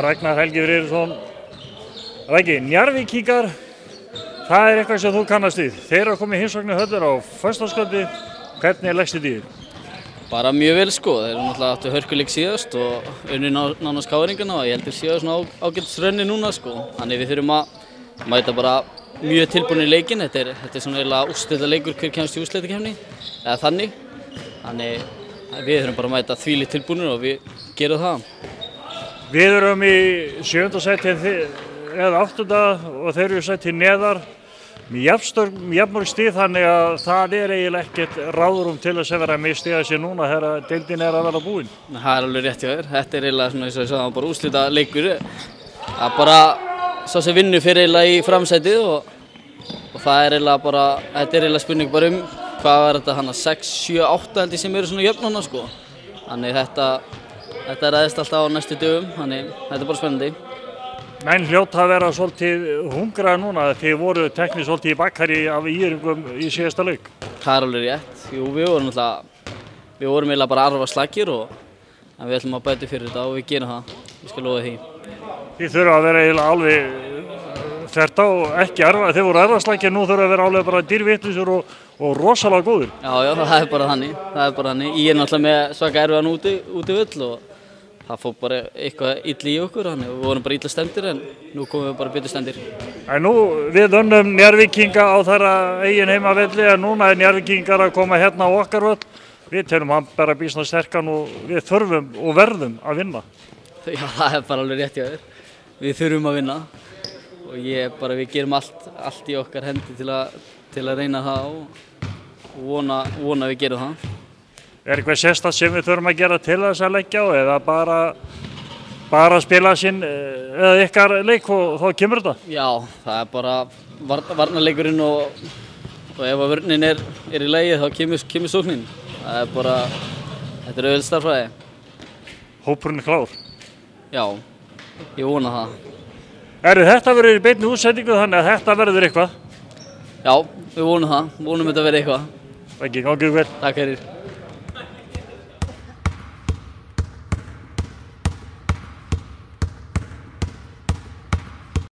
Ragnar Helgi Friðriksson. Raggi, Njarðvíkingar, það eitthvað sem þú kannast við. Þeir eru að koma í heimsókn í Höllur á föstudagskvöldi. Hvernig leggst þið í þér? Bara mjög vel sko, þeir eru náttúrulega áttu hörkuleik síðast og unnu nánast káringana og ég heldur síðast svona ágætisrönni núna sko. Þannig við þurfum að mæta bara mjög tilbúin í leikinn. Þetta er svona eiginlega úrslitaleikur hver kemst í úrslitakeppni, eða þannig. Þannig við þurfum bara að mæta þvílíkt tilbúinir og við gerum það. Við erum í 7. sæti eða 8. og þeir eru sæti neðar. Með jafnmörg stig, þannig að það er eiginlega ekkert ráðrúm til þess að vera með stiga sér núna þegar deildin er að vera búin. Það er alveg rétt hjá þér. Þetta er eiginlega svona eins og ég sagði, bara úrslitaleikur. Það er bara sá sem vinnur fyrir eiginlega í framsætið og það er eiginlega bara, þetta er eiginlega spurning bara hvað var þetta hana 6, 7, 8 held ég sem eru svona jöfn hana sko. Þannig þetta ræðist alltaf á næstu dögum, þannig þetta er bara spennandi. Menn hljóta að vera svolítið hungraða núna, þið voru teknið svolítið í bakkari af íringum í síðasta leik. Það er alveg rétt. Jú, við vorum eiginlega bara arfa slagir en við ætlum að bæta fyrir þetta og við gerum það. Ég skal lofa því. Þið þurfa að vera eiginlega alveg þvert á ekki arfa, þið voru arfa slagir, nú þurfa að vera alveg bara dýrvitlausir og rosalega góðir. Já, það er bara þannig. Ég er náttúrulega með svaka erfiðan útivöll og það fór bara eitthvað illa í okkur, þannig við vorum bara illa stendir en nú komum við bara betur stendir. Nú við unnum Njarðvíkinga á þeirra eigin heimavelli en núna er Njarðvíkingar að koma hérna á okkar völl. Við telum hann bara býsna sterkan og við þurfum og verðum að vinna. Já, það er bara alveg rétt hjá þér. Við þurfum að vinna og við gerum allt í okkar hendi til að reyna það og vona að við gerum það. Er eitthvað sérstakt sem við þurfum að gera til þess að leggja á eða bara spila sinn eða ykkar leik og þá kemur þetta? Já, það er bara varnarleikurinn og ef að vörnin er í lagi þá kemur sóknin. Það er bara, þetta er auðvitað starffræði. Hópurinn er klár? Já, ég vona það. Þetta verður í beinni útsendingu þannig að þetta verður eitthvað? Já, við vonum það. Vonum þetta verður eitthvað. Ekki, gangið vel. Takk fyrir.